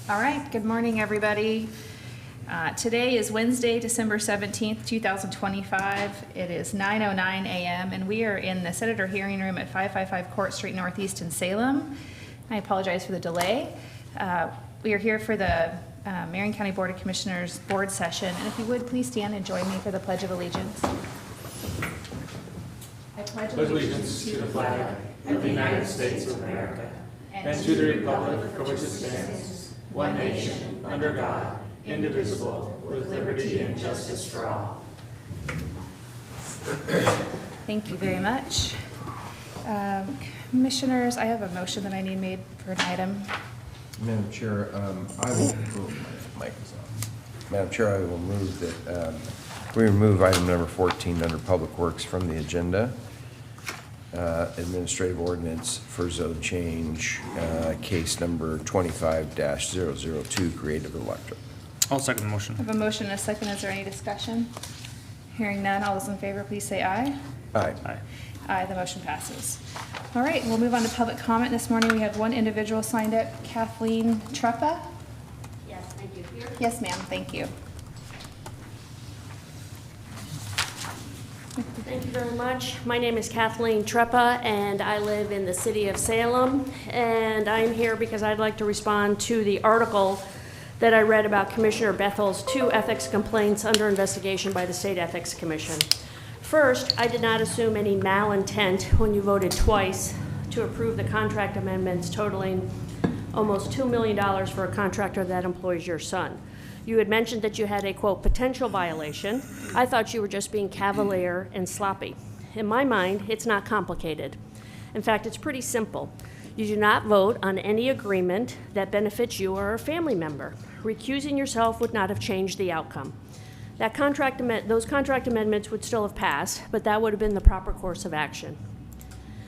All right, good morning, everybody. Today is Wednesday, December 17th, 2025. It is 9:09 a.m. and we are in the Senator Hearing Room at 555 Court Street Northeast in Salem. I apologize for the delay. We are here for the Marion County Board of Commissioners board session, and if you would, please stand and join me for the Pledge of Allegiance. I pledge allegiance to the flag of the United States of America and to the republic for which it stands, one nation, under God, indivisible, with liberty and justice for all. Thank you very much. Commissioners, I have a motion that I need made for an item. Madam Chair, I will Madam Chair, I will move that we remove item number 14 under Public Works from the agenda. Administrative ordinance for zone change, case number 25-002, Creative Electric. I'll second the motion. I have a motion and a second. Is there any discussion? Hearing none, all those in favor, please say aye. Aye. Aye. Aye, the motion passes. All right, we'll move on to public comment. This morning we have one individual signed up, Kathleen Treppa. Yes, thank you. Here. Yes, ma'am, thank you. Thank you very much. My name is Kathleen Treppa, and I live in the city of Salem. And I'm here because I'd like to respond to the article that I read about Commissioner Bethel's 2 ethics complaints under investigation by the State Ethics Commission. First, I did not assume any malintent when you voted twice to approve the contract amendments totaling almost $2 million for a contractor that employs your son. You had mentioned that you had a, quote, potential violation. I thought you were just being cavalier and sloppy. In my mind, it's not complicated. In fact, it's pretty simple. You do not vote on any agreement that benefits you or a family member. Recusing yourself would not have changed the outcome. Those contract amendments would still have passed, but that would have been the proper course of action.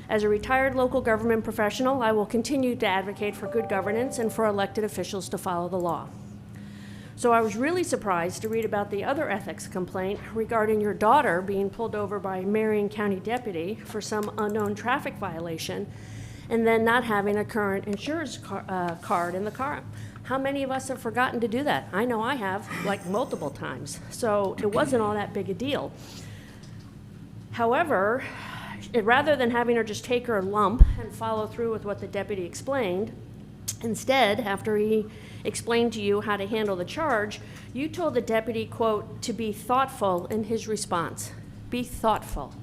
As a retired local government professional, I will continue to advocate for good governance and for elected officials to follow the law. So I was really surprised to read about the other ethics complaint regarding your daughter being pulled over by a Marion County deputy for some unknown traffic violation and then not having a current insurance card in the car. How many of us have forgotten to do that? I know I have, like multiple times. So it wasn't all that big a deal. However, rather than having her just take her lump and follow through with what the deputy explained, instead, after he explained to you how to handle the charge, you told the deputy, quote, to be thoughtful in his response. Be thoughtful.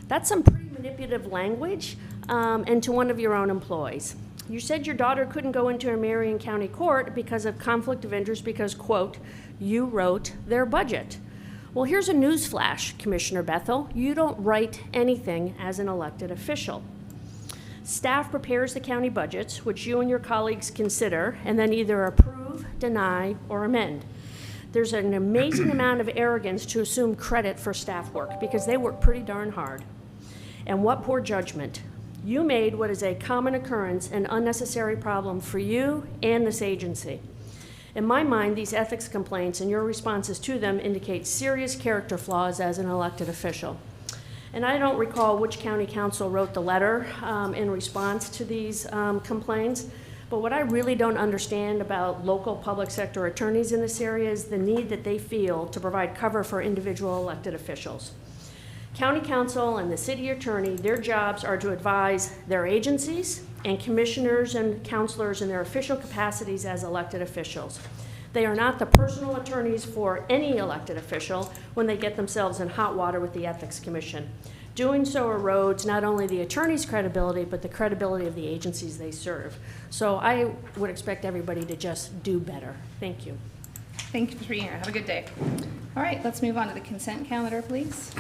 That's some pretty manipulative language, and to one of your own employees. You said your daughter couldn't go into a Marion County court because of conflict of interest because, quote, you wrote their budget. Well, here's a news flash, Commissioner Bethel. You don't write anything as an elected official. Staff prepares the county budgets, which you and your colleagues consider, and then either approve, deny, or amend. There's an amazing amount of arrogance to assume credit for staff work because they work pretty darn hard. And what poor judgment. You made what is a common occurrence an unnecessary problem for you and this agency. In my mind, these ethics complaints and your responses to them indicate serious character flaws as an elected official. And I don't recall which county council wrote the letter in response to these complaints, but what I really don't understand about local public sector attorneys in this area is the need that they feel to provide cover for individual elected officials. County council and the city attorney, their jobs are to advise their agencies and commissioners and councilors in their official capacities as elected officials. They are not the personal attorneys for any elected official when they get themselves in hot water with the Ethics Commission. Doing so erodes not only the attorney's credibility, but the credibility of the agencies they serve. So I would expect everybody to just do better. Thank you. Thank you for being here. Have a good day. All right, let's move on to the consent calendar, please.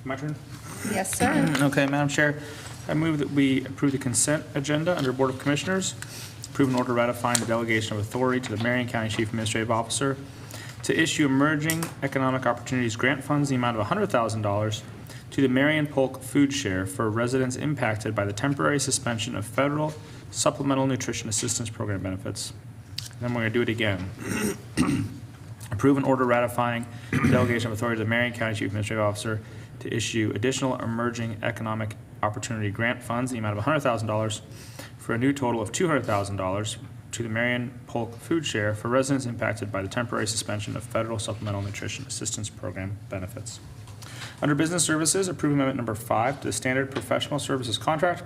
My turn? Yes, sir. Okay, Madam Chair, I move that we approve the consent agenda under Board of Commissioners. Approve an order ratifying the delegation of authority to the Marion County Chief Administrative Officer to issue Emerging Economic Opportunities Grant Funds in the amount of $100,000 to the Marion Polk Food Share for residents impacted by the temporary suspension of federal Supplemental Nutrition Assistance Program benefits. Then we're going to do it again. Approve an order ratifying the delegation of authority to the Marion County Chief Administrative Officer to issue additional Emerging Economic Opportunity Grant Funds in the amount of $100,000 for a new total of $200,000 to the Marion Polk Food Share for residents impacted by the temporary suspension of federal supplemental nutrition assistance program benefits. Under Business Services, approve amendment number 5 to the standard professional services contract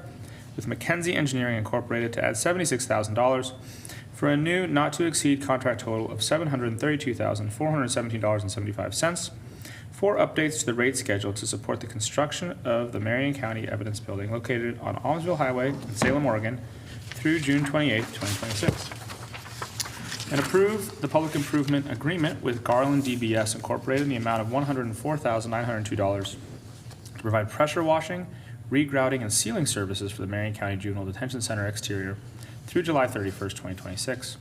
with McKenzie Engineering Incorporated to add $76,000 for a new not-to-exceed contract total of $732,417.75 for updates to the rate schedule to support the construction of the Marion County Evidence Building located on Almsville Highway in Salem, Oregon through June 28, 2026. And approve the public improvement agreement with Garland DBS Incorporated in the amount of $104,902 to provide pressure washing, regrouting, and sealing services for the Marion County Juvenile Detention Center exterior through July 31st, 2026.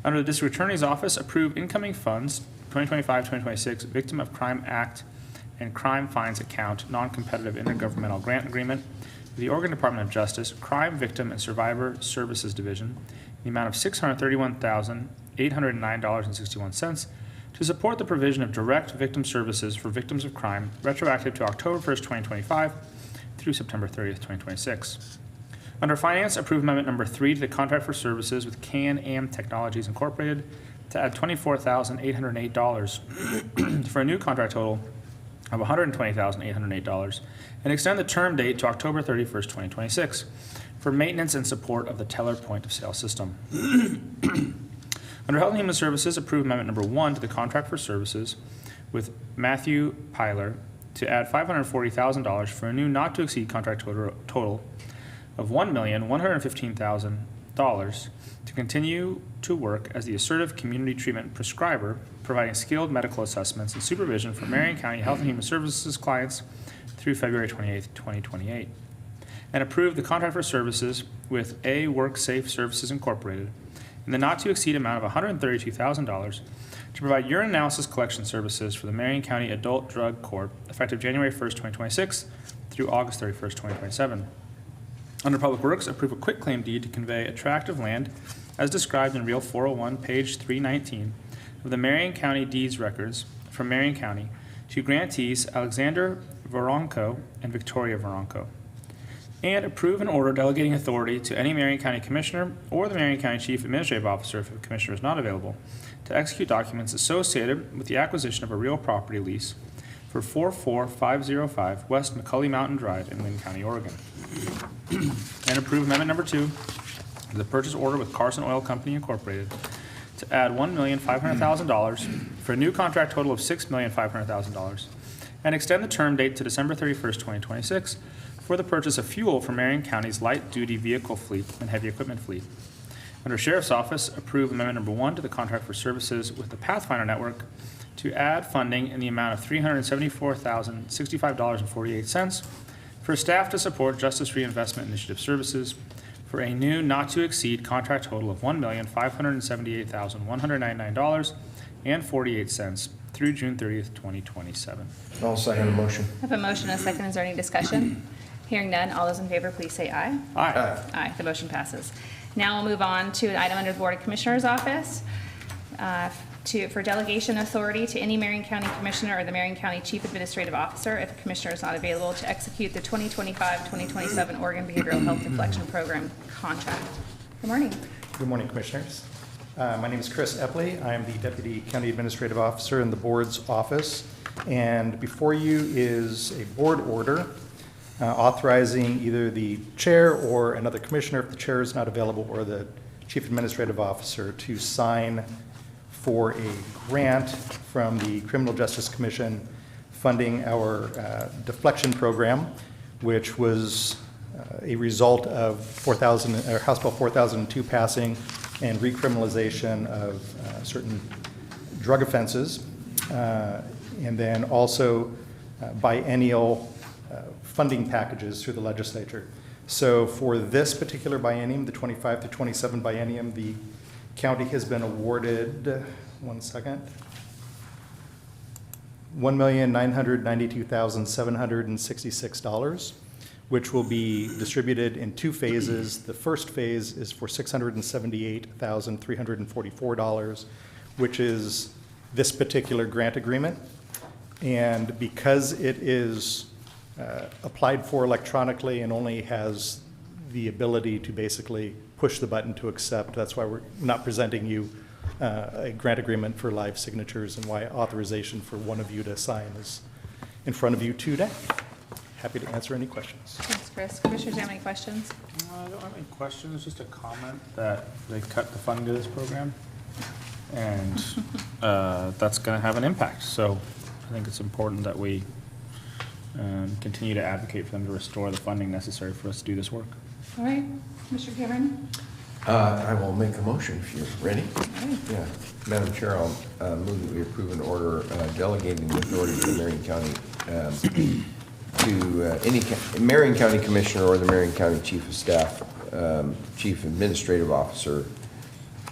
Under the District Attorney's Office, approve incoming funds 2025-2026 Victim of Crime Act and Crime Fines Account non-competitive intergovernmental grant agreement with the Oregon Department of Justice Crime Victim and Survivor Services Division in the amount of $631,809.61 to support the provision of direct victim services for victims of crime retroactive to October 1st, 2025 through September 30th, 2026. Under Finance, approve amendment number 3 to the contract for services with Can-Am Technologies Incorporated to add $24,808 for a new contract total of $120,808 and extend the term date to October 31st, 2026 for maintenance and support of the teller point of sale system. Under Health and Human Services, approve amendment number 1 to the contract for services with Matthew Pyler to add $540,000 for a new not-to-exceed contract total of $1,115,000 to continue to work as the assertive community treatment prescriber, providing skilled medical assessments and supervision for Marion County Health and Human Services clients through February 28, 2028. And approve the contract for services with A Work Safe Services Incorporated in the not-to-exceed amount of $132,000 to provide urine analysis collection services for the Marion County Adult Drug Court effective January 1st, 2026 through August 31st, 2027. Under Public Works, approve a quitclaim deed to convey a tract of land as described in Reel 401, page 319 of the Marion County Deeds Records from Marion County to grantees Alexander Voronko and Victoria Voronko. And approve an order delegating authority to any Marion County Commissioner or the Marion County Chief Administrative Officer if the Commissioner is not available to execute documents associated with the acquisition of a real property lease for 44505 West McCully Mountain Drive in Lynn County, Oregon. And approve amendment number 2 to the purchase order with Carson Oil Company Incorporated to add $1,500,000 for a new contract total of $6,500,000 and extend the term date to December 31st, 2026 for the purchase of fuel for Marion County's light-duty vehicle fleet and heavy equipment fleet. Under Sheriff's Office, approve amendment number 1 to the contract for services with the Pathfinder Network to add funding in the amount of $374,065.48 for staff to support Justice Reinvestment Initiative services for a new not-to-exceed contract total of $1,578,199.48 through June 30th, 2027. I'll second the motion. I have a motion and a second. Is there any discussion? Hearing none, all those in favor, please say aye. Aye. Aye, the motion passes. Now we'll move on to an item under the Board of Commissioners' office for delegation authority to any Marion County Commissioner or the Marion County Chief Administrative Officer if a Commissioner is not available to execute the 2025-2027 Oregon Behavioral Health Deflection Program contract. Good morning. Good morning, Commissioners. My name is Chris Epley. I am the Deputy County Administrative Officer in the Board's office. And before you is a board order authorizing either the chair or another commissioner, if the chair is not available, or the Chief Administrative Officer to sign for a grant from the Criminal Justice Commission funding our deflection program, which was a result of House Bill 4002 passing and recriminalization of certain drug offenses, and then also biennial funding packages through the legislature. So for this particular biennium, the 25 to 27 biennium, the county has been awarded, $1,992,766, which will be distributed in 2 phases. The first phase is for $678,344, which is this particular grant agreement. And because it is applied for electronically and only has the ability to basically push the button to accept. That's why we're not presenting you a grant agreement for live signatures, and why authorization for one of you to sign is in front of you today. Happy to answer any questions. Thanks, Chris. Commissioners, do you have any questions? I don't have any questions, just a comment that they cut the funding to this program, and that's going to have an impact. So I think it's important that we continue to advocate for them to restore the funding necessary for us to do this work. All right, Commissioner Cameron? I will make a motion if you're ready. All right. Yeah. Madam Chair, I'll move that we approve an order delegating the authority to the Marion County Marion County Commissioner or the Marion County Chief of Staff, Chief Administrative Officer,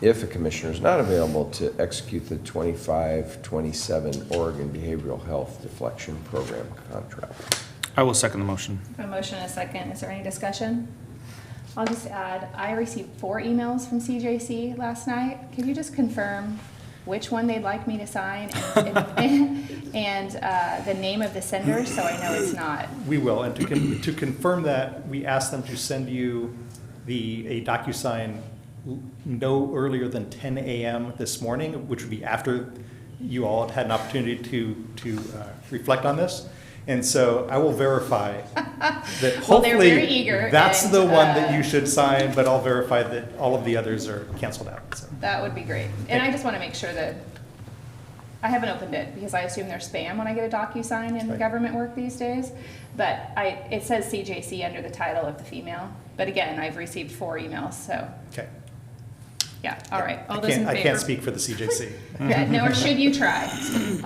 if a commissioner is not available, to execute the 25-27 Oregon Behavioral Health Deflection Program contract. I will second the motion. A motion and a second. Is there any discussion? I'll just add, I received 4 emails from CJC last night. Can you just confirm which one they'd like me to sign and the name of the sender, so I know it's not? We will, and to confirm that, we asked them to send you a DocuSign no earlier than 10 a.m. this morning, which would be after you all had an opportunity to reflect on this. And so I will verify that hopefully Well, they're very eager, that's and, the one that you should sign, but I'll verify that all of the others are canceled out. So. That would be great. And I just want to make sure that, I haven't opened it because I assume they're spam when I get a DocuSign in Right. government work these days. But it says CJC under the title of the female. But again, I've received 4 emails, so Okay. yeah, all right. All I those in favor? can't speak for the CJC. Yeah, nor should you try.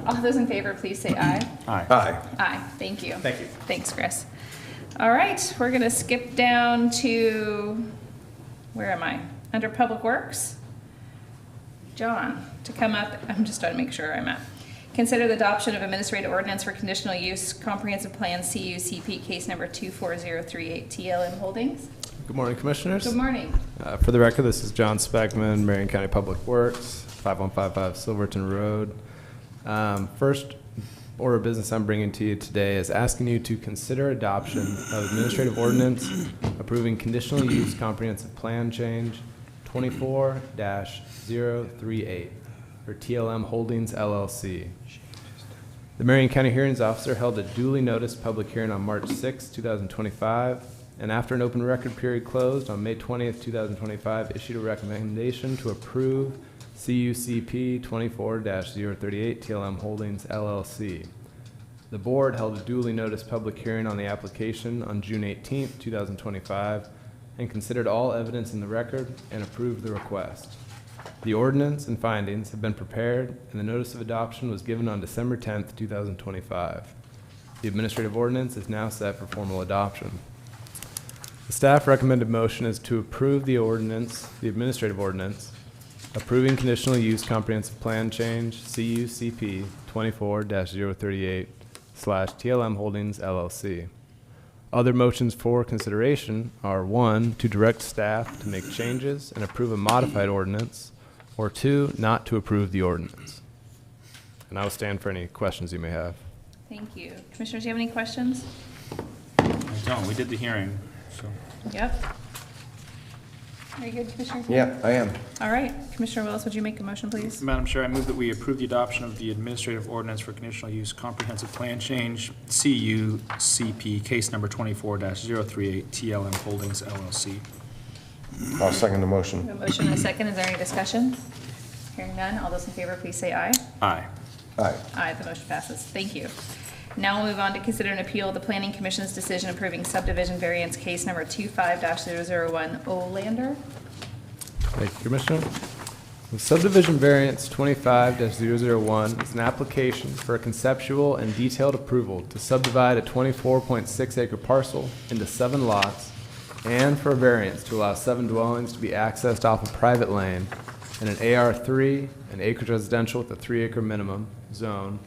All those in favor, please say aye. Aye. Aye. Aye, thank you. Thank you. Thanks, Chris. All right, we're gonna skip down to, where am I? Under Public Works? John, to come up, I'm just trying to make sure I'm at. Consider the adoption of administrative ordinance for conditional use comprehensive plan CUCP case number 24038 TLM Holdings. Good morning, Commissioners. Good morning. For the record, this is John Speckman, Marion County Public Works, 5155 Silverton Road. First order of business I'm bringing to you today is asking you to consider adoption of administrative ordinance approving conditional use comprehensive plan change 24-038 for TLM Holdings LLC. The Marion County Hearings Officer held a duly noticed public hearing on March 6, 2025, and after an open record period closed on May 20th, 2025, issued a recommendation to approve CUCP 24-038 TLM Holdings LLC. The board held a duly noticed public hearing on the application on June 18th, 2025, and considered all evidence in the record and approved the request. The ordinance and findings have been prepared, and the notice of adoption was given on December 10th, 2025. The administrative ordinance is now set for formal adoption. The staff recommended motion is to approve the ordinance, the administrative ordinance, approving conditional use comprehensive plan change CUCP 24-038/TLM Holdings LLC. Other motions for consideration are 1, to direct staff to make changes and approve a modified ordinance, or 2, not to approve the ordinance. And I will stand for any questions you may have. Thank you. Commissioners, do you have any questions? I don't. We did the hearing, so. Yep. Are you good, Commissioner? Yeah, I am. All right. Commissioner Willis, would you make a motion, please? Madam Chair, I move that we approve the adoption of the administrative ordinance for conditional use comprehensive plan change CUCP case number 24-038 TLM Holdings LLC. I'll second the motion. A motion and a second. Is there any discussion? Hearing none. All those in favor, please say aye. Aye. Aye. Aye, the motion passes. Thank you. Now we'll move on to consider an appeal of the Planning Commission's decision approving subdivision variance case number 25-001 Olander. Thank you, Commissioner. The subdivision variance 25-001 is an application for a conceptual and detailed approval to subdivide a 24.6 acre parcel into 7 lots and for a variance to allow 7 dwellings to be accessed off a private lane in an AR3, an acreage residential with a 3 acre minimum zone,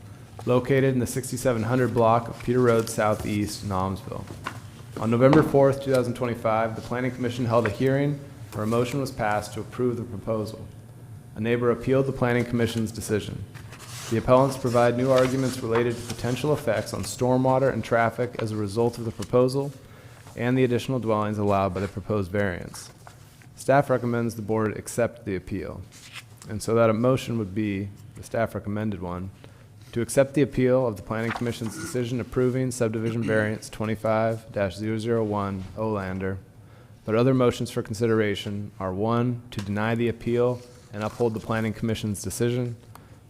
located in the 6700 block of Peter Road Southeast, Nomsville. On November 4th, 2025, the Planning Commission held a hearing where a motion was passed to approve the proposal. A neighbor appealed the Planning Commission's decision. The appellants provide new arguments related to potential effects on stormwater and traffic as a result of the proposal and the additional dwellings allowed by the proposed variance. Staff recommends the board accept the appeal. And so that a motion would be, the staff recommended one, to accept the appeal of the Planning Commission's decision approving subdivision variance 25-001 Olander. But other motions for consideration are 1, to deny the appeal and uphold the Planning Commission's decision,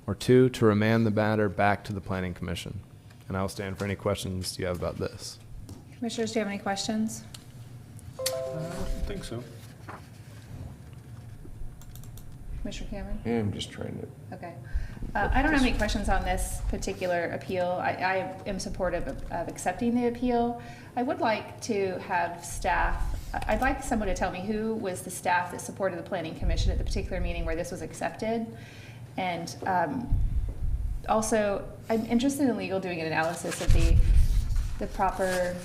or 2, to remand the matter back to the Planning Commission. And I will stand for any questions you have about this. Commissioners, do you have any questions? I don't think so. Commissioner Cameron? Yeah, I'm just trying to, Okay. I don't have any questions on this particular appeal. I am supportive of accepting the appeal. I would like to have staff, I'd like someone to tell me who was the staff that supported the Planning Commission at the particular meeting where this was accepted. And also, I'm interested in legal doing an analysis of the proper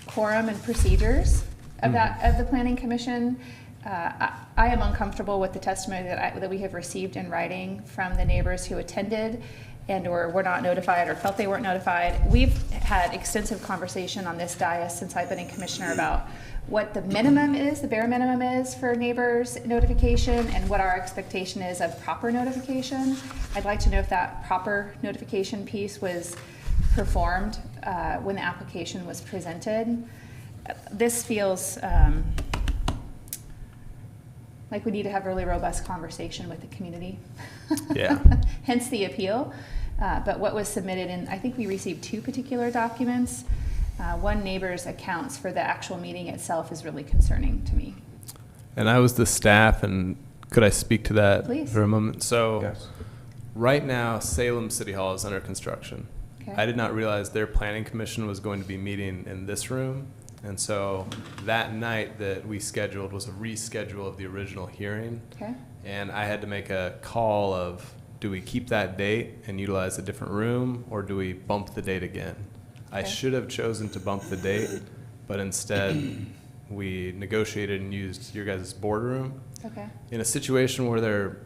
quorum and procedures of of the Planning Commission. I am uncomfortable with the testimony that we have received in writing from the neighbors who attended and or were not notified or felt they weren't notified. We've had extensive conversation on this dais since I've been in commissioner about what the minimum is, the bare minimum is for neighbors notification, and what our expectation is of proper notification. I'd like to know if that proper notification piece was performed when the application was presented. This feels like we need to have a really robust conversation with the community. Yeah. Hence the appeal. But what was submitted, and I think we received 2 particular documents. One neighbor's accounts for the actual meeting itself is really concerning to me. And I was the staff, and could I speak to that Please. for a moment? So yes. right now, Salem City Hall is under construction. Okay. I did not realize their planning commission was going to be meeting in this room. And so that night that we scheduled was a reschedule of the original hearing. Okay. And I had to make a call of, do we keep that date and utilize a different room, or do we bump the date again? I Okay. should have chosen to bump the date, but instead we negotiated and used your guys' boardroom. Okay. In a situation where there,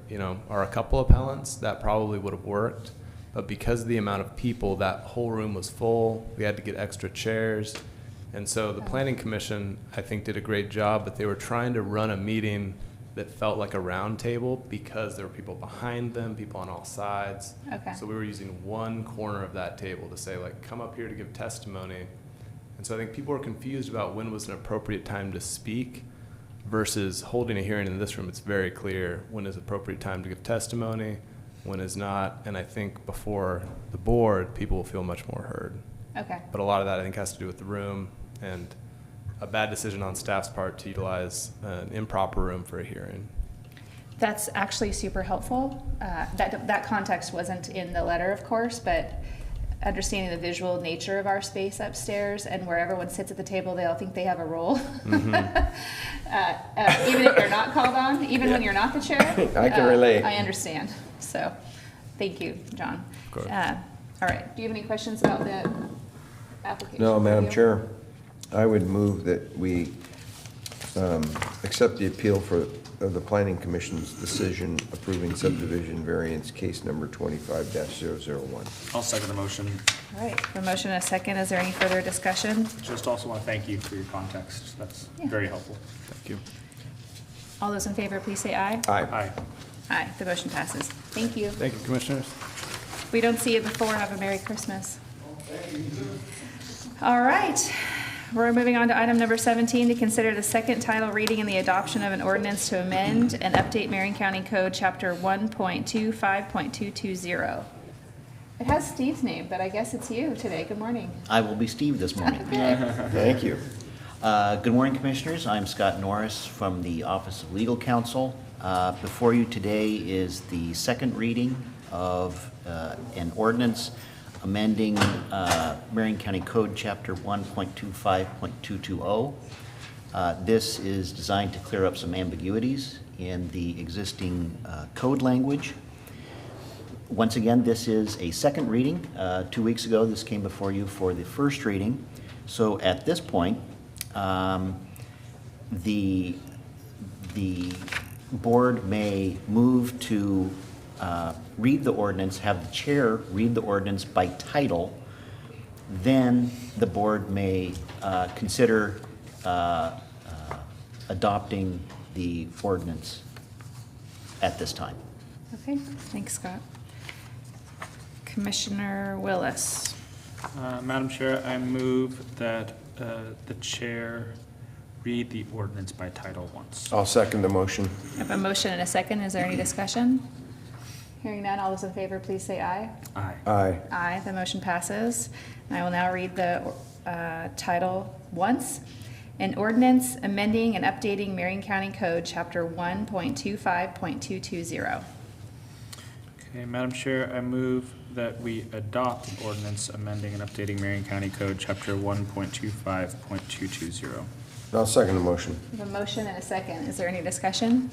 are a couple appellants, that probably would have worked. But because of the amount of people, that whole room was full. We had to get extra chairs. And so the Planning Commission, I think, did a great job, but they were trying to run a meeting that felt like a round table because there were people behind them, people on all sides. Okay. So we were using one corner of that table to say, like, come up here to give testimony. And so I think people were confused about when was an appropriate time to speak versus holding a hearing in this room. It's very clear when is appropriate time to give testimony, when is not. And I think before the board, people will feel much more heard. Okay. But a lot of that, I think, has to do with the room and a bad decision on staff's part to utilize an improper room for a hearing. That's actually super helpful. That context wasn't in the letter, of course, but understanding the visual nature of our space upstairs and where everyone sits at the table, they all think they have a role. Mm-hmm. Even if they're not called on, even when you're not the chair. I can relate. I understand. So, thank you, John. Of course. All right. Do you have any questions about the application? No, Madam review? Chair, I would move that we accept the appeal of the Planning Commission's decision approving subdivision variance case number 25-001. I'll second the motion. All right. A motion and a second. Is there any further discussion? Just also want to thank you for your context. That's Yeah. very helpful. Thank you. All those in favor, please say aye. Aye. Aye. Aye. The motion passes. Thank you. Thank you, Commissioners. If we don't see you before, have a Merry Christmas. All right, we're moving on to item number 17, to consider the second title reading and the adoption of an ordinance to amend and update Marion County Code, Chapter 1.25.220. It has Steve's name, but I guess it's you today. Good morning. I will be Steve this morning. Thank you. Good morning, Commissioners. I'm Scott Norris from the Office of Legal Counsel. Before you today is the second reading of an ordinance amending Marion County Code, Chapter 1.25.220. This is designed to clear up some ambiguities in the existing code language. Once again, this is a second reading. 2 weeks ago, this came before you for the first reading. So at this point, the board may move to read the ordinance, have the chair read the ordinance by title, then the board may consider adopting the ordinance at this time. Okay, thanks, Scott. Commissioner Willis. Madam Chair, I move that the chair read the ordinance by title once. I'll second the motion. I have a motion and a second. Is there any discussion? Hearing none, all those in favor, please say aye. Aye. Aye. Aye, the motion passes. I will now read the title once. An ordinance amending and updating Marion County Code, Chapter 1.25.220. Okay, Madam Chair, I move that we adopt an ordinance amending and updating Marion County Code, Chapter 1.25.220. I'll second the motion. We have a motion and a second. Is there any discussion?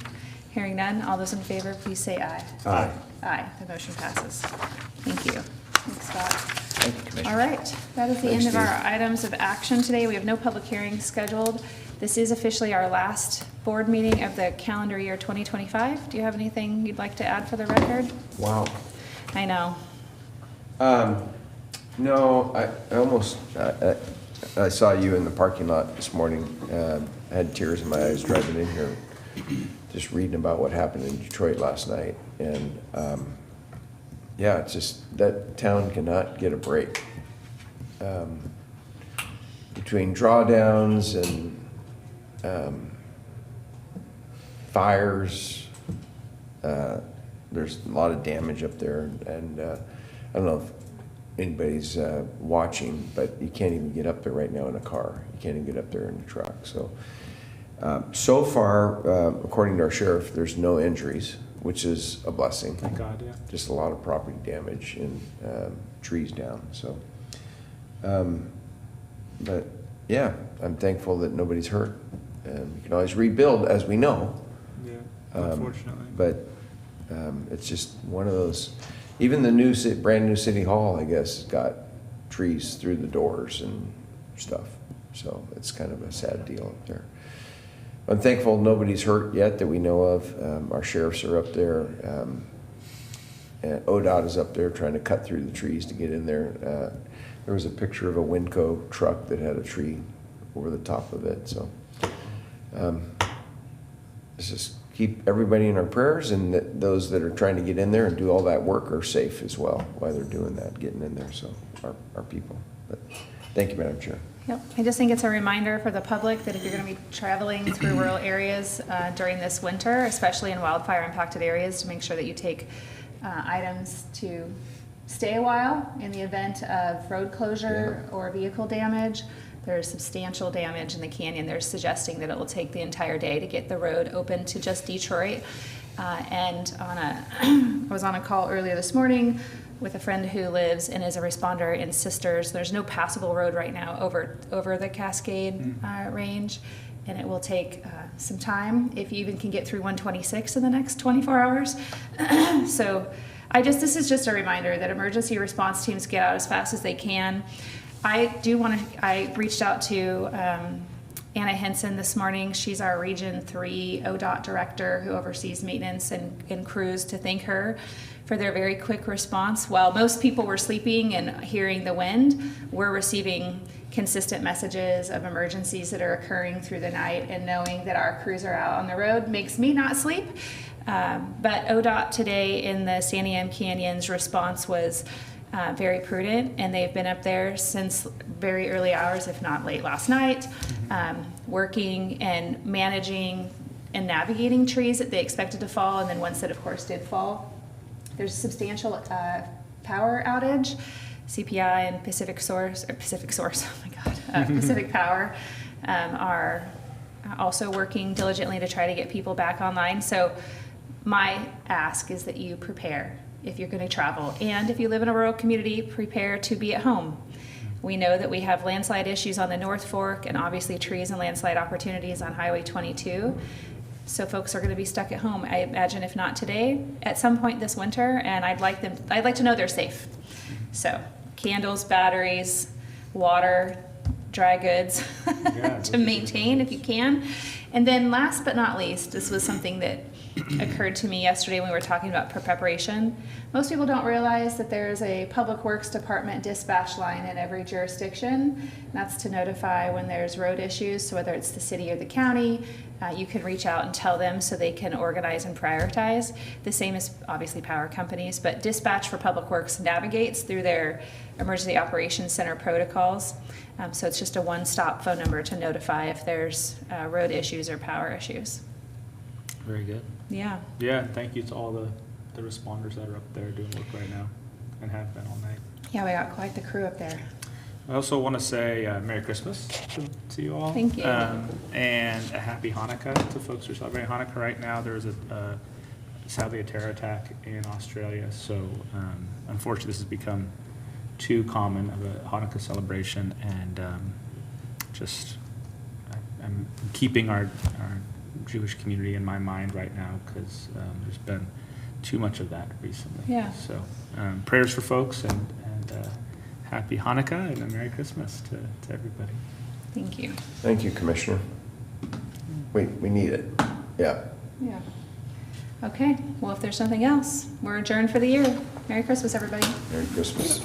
Hearing none, all those in favor, please say aye. Aye. Aye, the motion passes. Thank you. Thanks, Scott. Thank you, Commissioner. All right, that is the Thanks, end of our Steve. items of action today. We have no public hearings scheduled. This is officially our last board meeting of the calendar year 2025. Do you have anything you'd like to add for the record? Wow. I know. No, I almost, I saw you in the parking lot this morning. I had tears in my eyes driving in here, just reading about what happened in Detroit last night. And, yeah, it's just, that town cannot get a break. Between drawdowns and, fires, there's a lot of damage up there, and I don't know if anybody's watching, but you can't even get up there right now in a car. You can't even get up there in a truck. So, so far, according to our sheriff, there's no injuries, which is a blessing. Thank God, yeah. Just a lot of property damage and trees down. So, but yeah, I'm thankful that nobody's hurt. And you can always rebuild, as we know. Yeah, unfortunately. But it's just one of those, even the brand new city hall, I guess, has got trees through the doors and stuff. So it's kind of a sad deal up there. I'm thankful nobody's hurt yet that we know of. Our sheriffs are up there. And ODOT is up there trying to cut through the trees to get in there. There was a picture of a Winco truck that had a tree over the top of it. So let's just keep everybody in our prayers, and that those that are trying to get in there and do all that work are safe as well while they're doing that, getting in there. So our people. But thank you, Madam Chair. Yep, I just think it's a reminder for the public that if you're going to be traveling through rural areas during this winter, especially in wildfire impacted areas, to make sure that you take items to stay a while in the event of road closure or vehicle damage. There's substantial damage in the canyon. They're suggesting that it will take the entire day to get the road open to just Detroit. And I was on a call earlier this morning with a friend who lives and is a responder in Sisters. There's no passable road right now over the Cascade Range, and it will take some time if you even can get through 126 in the next 24 hours. So this is just a reminder that emergency response teams get out as fast as they can. I reached out to Anna Henson this morning. She's our Region 3 ODOT director who oversees maintenance and crews, to thank her for their very quick response. While most people were sleeping and hearing the wind, we're receiving consistent messages of emergencies that are occurring through the night, and knowing that our crews are out on the road makes me not sleep. But ODOT today in the Santiam Canyon's response was very prudent, and they've been up there since very early hours, if not late last night, working and managing and navigating trees that they expected to fall, and then ones that of course did fall. There's a substantial power outage. CPI and Pacific Source, oh my God, Pacific Power are also working diligently to try to get people back online. So my ask is that you prepare if you're going to travel, and if you live in a rural community, prepare to be at home. We know that we have landslide issues on the North Fork, and obviously trees and landslide opportunities on Highway 22. So folks are going to be stuck at home, I imagine, if not today, at some point this winter, and I'd like to know they're safe. So candles, batteries, water, dry goods to maintain if you can. And then last but not least, this was something that occurred to me yesterday when we were talking about preparation. Most people don't realize that there's a Public Works Department dispatch line in every jurisdiction. And that's to notify when there's road issues, so whether it's the city or the county, you can reach out and tell them so they can organize and prioritize. The same as obviously power companies, but Dispatch for Public Works navigates through their Emergency Operations Center protocols. So it's just a one-stop phone number to notify if there's road issues or power issues. Very good. Yeah. Yeah, thank you to all the responders that are up there doing work right now and have been all night. Yeah, we got quite the crew up there. I also want to say Merry Christmas to you all. Thank you. And a Happy Hanukkah to folks who are celebrating Hanukkah right now. There's sadly a terror attack in Australia, so unfortunately this has become too common of a Hanukkah celebration, and I'm keeping our Jewish community in my mind right now because there's been too much of that recently. Yeah. So prayers for folks, and Happy Hanukkah and a Merry Christmas to everybody. Thank you. Thank you, Commissioner. Wait, we need it. Yeah. Yeah. Okay, well, if there's nothing else, we're adjourned for the year. Merry Christmas, everybody. Merry Christmas.